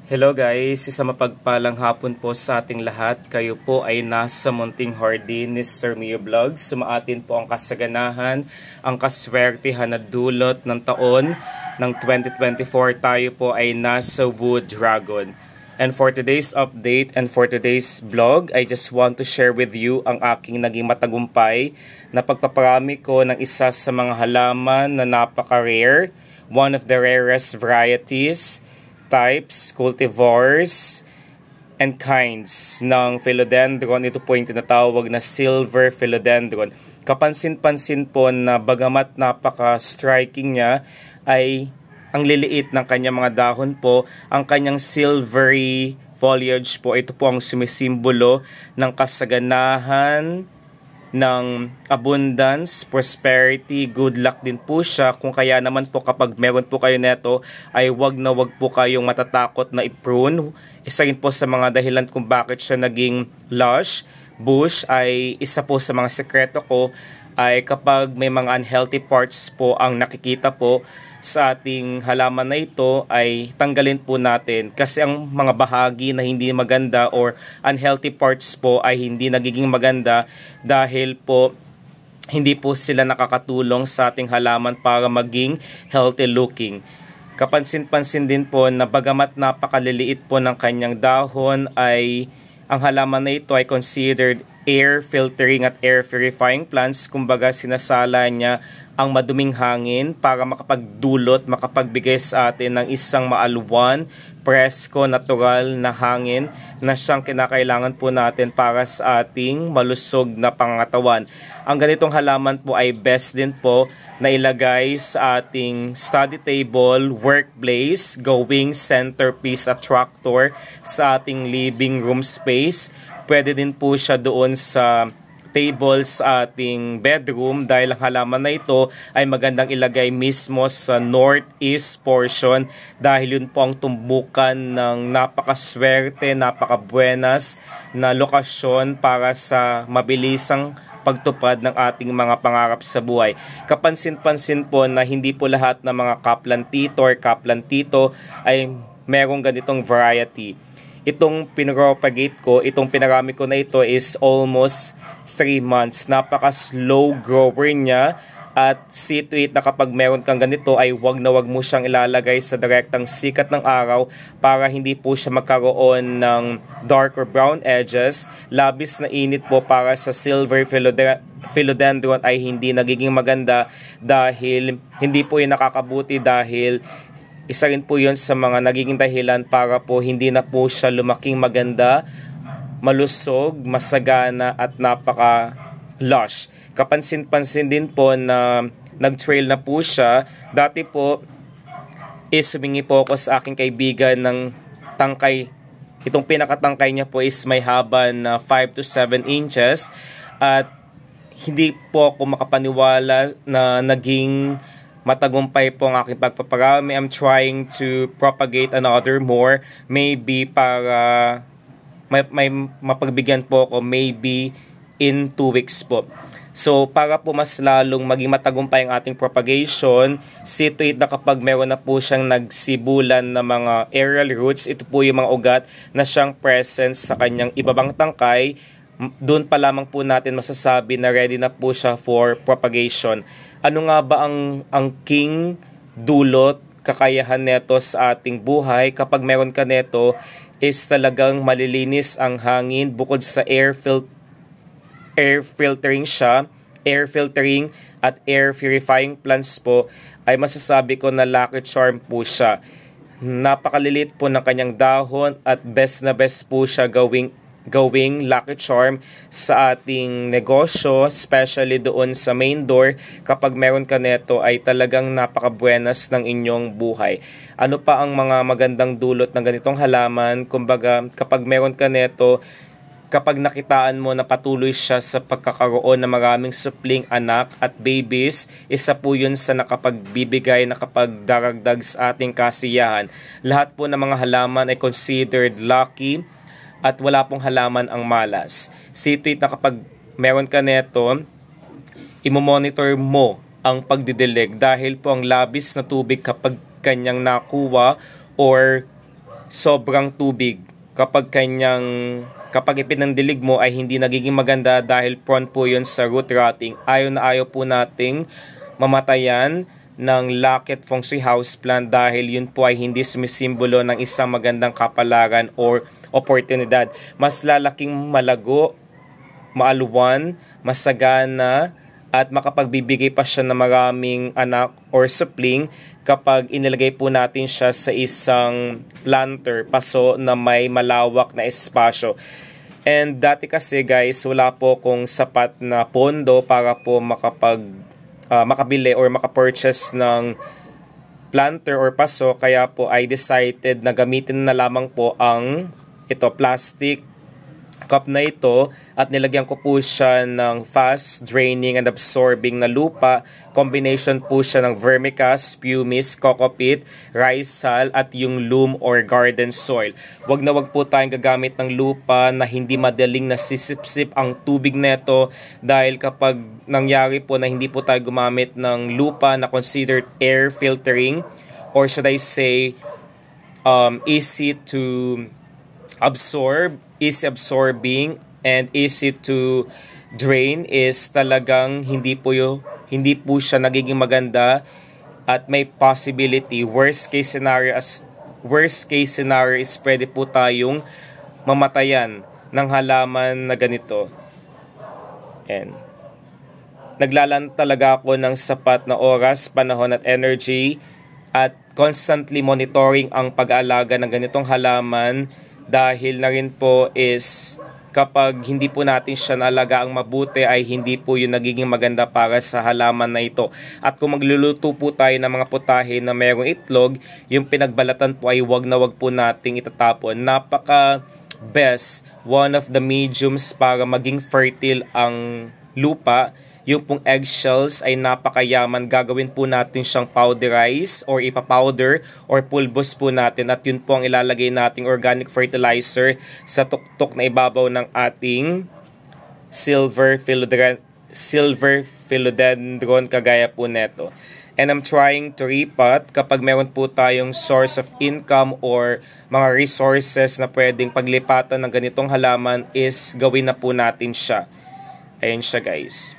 Hello guys, isang mapagpalang hapon po sa ating lahat. Kayo po ay nasa Munting Hardin ni Sir Mio Vlogs. Sumaatin po ang kasaganahan, ang kaswertihan na dulot ng taon ng 2024. Tayo po ay nasa Wood Dragon. And for today's update and for today's vlog, I just want to share with you ang aking naging matagumpay na pagpaparami ko ng isa sa mga halaman na napaka-rare, one of the rarest varieties, types, cultivars, and kinds ng philodendron. Ito po yung tinatawag na silver philodendron. Kapansin-pansin po na bagamat napaka-striking niya, ay ang liliit ng kanyang mga dahon po, ang kanyang silvery foliage po, ito po ang sumisimbolo ng kasaganahan, ng abundance, prosperity, good luck din po siya. Kung kaya naman po kapag meron po kayo neto, ay wag po kayong matatakot na i-prune. Isa rin po sa mga dahilan kung bakit siya naging lush, bush, ay isa po sa mga sekreto ko ay kapag may mga unhealthy parts po ang nakikita po sa ating halaman na ito, ay tanggalin po natin kasi ang mga bahagi na hindi maganda or unhealthy parts po ay hindi nagiging maganda dahil po hindi po sila nakakatulong sa ating halaman para maging healthy looking. Kapansin-pansin din po na bagamat napakaliliit po ng kanyang dahon, ay ang halaman na ito ay considered air filtering at air purifying plants. Kumbaga sinasala niya ang maduming hangin para makapagdulot, makapagbigay sa atin ng isang maalwan, presko, natural na hangin na siyang kinakailangan po natin para sa ating malusog na pangangatawan. Ang ganitong halaman po ay best din po na ilagay sa ating study table, workplace, going centerpiece attractor sa ating living room space. Pwede din po siya doon sa table sa ating bedroom dahil ang halaman na ito ay magandang ilagay mismo sa northeast portion dahil yun po ang tumbukan ng napakaswerte, napakabuenas na lokasyon para sa mabilisang pagtupad ng ating mga pangarap sa buhay. Kapansin-pansin po na hindi po lahat ng mga kaplantito or kaplantito ay merong ganitong variety. Itong pinropagate ko, itong pinarami ko na ito is almost 3 months. Napaka-slow grower niya at see to it na kapag meron kang ganito ay wag na wag mo siyang ilalagay sa direktang sikat ng araw para hindi po siya magkaroon ng dark or brown edges. Labis na init po para sa silver philodendron ay hindi nagiging maganda dahil hindi po yun nakakabuti dahil isa rin po yun sa mga nagiging dahilan para po hindi na po siya lumaking maganda, malusog, masagana at napaka-lush. Kapansin-pansin din po na nag-trail na po siya. Dati po is humingi po ako sa aking kaibigan ng tangkay. Itong pinakatangkay niya po is may haba na 5 to 7 inches at hindi po ako makapaniwala na naging matagumpay po ang aking pagpaparami. I'm trying to propagate another more. Maybe para may mapagbigyan po ako maybe in 2 weeks po. So para po mas lalong maging matagumpay ang ating propagation, see to it na kapag meron na po siyang nagsibulan na mga aerial roots, ito po yung mga ugat na siyang present sa kanyang ibabang tangkay, doon pa lamang po natin masasabi na ready na po siya for propagation. Ano nga ba ang king dulot, kakayahan neto sa ating buhay? Kapag meron ka neto is talagang malilinis ang hangin bukod sa air filtering siya, air filtering at air purifying plants po, ay masasabi ko na lucky charm po siya. Napakalilit po ng kanyang dahon at best na best po siya gawing lucky charm sa ating negosyo, especially doon sa main door. Kapag meron ka neto ay talagang napakabuenas ng inyong buhay. Ano pa ang mga magandang dulot ng ganitong halaman? Kumbaga, kapag meron ka neto, kapag nakitaan mo na patuloy siya sa pagkakaroon ng maraming supling anak at babies, isa po yun sa nakapagbibigay, nakapagdaragdag sa ating kasiyahan. Lahat po ng mga halaman ay considered lucky at wala pong halaman ang malas. See to it na kapag meron ka neto, imo-monitor mo ang pagdidilig dahil po ang labis na tubig kapag kanyang nakuha or sobrang tubig. Kapag ipinandilig mo ay hindi nagiging maganda dahil prone po yun sa root rotting. Ayaw na ayaw po nating mamatayan ng Laket Feng Shui houseplant dahil yun po ay hindi sumisimbolo ng isang magandang kapalaran or oportunidad. Mas lalaking malago, maaluwan, masagana, at makapagbibigay pa siya ng maraming anak or supling kapag inilagay po natin siya sa isang planter, paso na may malawak na espasyo. And dati kasi guys, wala po kung sapat na pondo para po makabili or makapurchase ng planter or paso, kaya po I decided na gamitin na lamang po ang plastic cup na ito at nilagyan ko po siya ng fast draining and absorbing na lupa. Combination po siya ng vermicast, pumice, coco peat, rice salt at yung loam or garden soil. Wag na wag po tayong gagamit ng lupa na hindi madaling nasisipsip ang tubig neto, dahil kapag nangyari po na hindi po tayo gumamit ng lupa na considered air filtering, or should I say easy to absorb, easy absorbing, and easy to drain, is talagang hindi po siya nagiging maganda at may possibility. Worst case scenario is pwede po tayong mamatayan ng halaman na ganito. And naglalaan talaga ako ng sapat na oras, panahon at energy at constantly monitoring ang pag-aalaga ng ganitong halaman, dahil na rin po is kapag hindi po natin siya naalagaan mabuti ay hindi po yun nagiging maganda para sa halaman na ito. At kung magluluto po tayo ng mga putahe na mayroong itlog, yung pinagbalatan po ay wag na wag po nating itatapon. Napaka best, one of the mediums para maging fertile ang lupa. Yung pong eggshells ay napakayaman. Gagawin po natin siyang powderize or ipapowder or pulbos po natin. At yun po ang ilalagay nating organic fertilizer sa tuktok na ibabaw ng ating silver philodendron kagaya po neto. And I'm trying to repot kapag meron po tayong source of income or mga resources na pwedeng paglipatan ng ganitong halaman, is gawin na po natin siya. Ayan siya guys.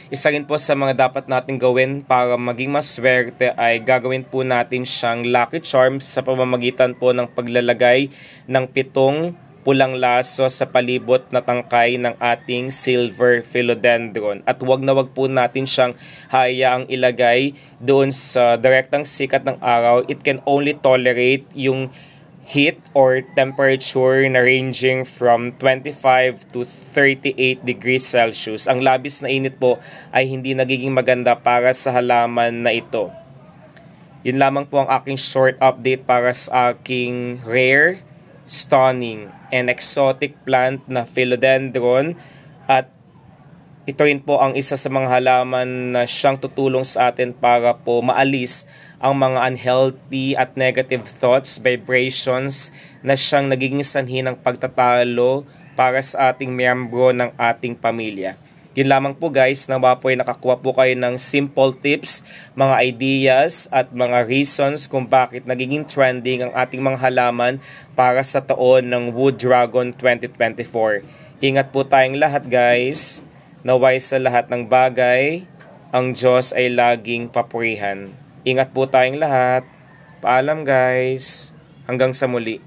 Isa rin po sa mga dapat natin gawin para maging maswerte ay gagawin po natin siyang lucky charms sa pamamagitan po ng paglalagay ng 7 pulang laso sa palibot na tangkay ng ating silver philodendron. At wag na wag po natin siyang hayaang ilagay doon sa direktang sikat ng araw. It can only tolerate yung heat or temperature na ranging from 25 to 38 degrees Celsius. Ang labis na init po ay hindi nagiging maganda para sa halaman na ito. Yun lamang po ang aking short update para sa aking rare, stunning, and exotic plant na philodendron. At ito rin po ang isa sa mga halaman na siyang tutulong sa atin para po maalis ang mga unhealthy at negative thoughts, vibrations na siyang nagiging sanhi ng pagtatalo para sa ating miyembro ng ating pamilya. Yun lamang po guys, nawa po ay nakakuha po kayo ng simple tips, mga ideas at mga reasons kung bakit nagiging trending ang ating mga halaman para sa taon ng Wood Dragon 2024. Ingat po tayong lahat guys. Naway sa lahat ng bagay, ang Diyos ay laging papurihan. Ingat po tayong lahat. Paalam guys. Hanggang sa muli.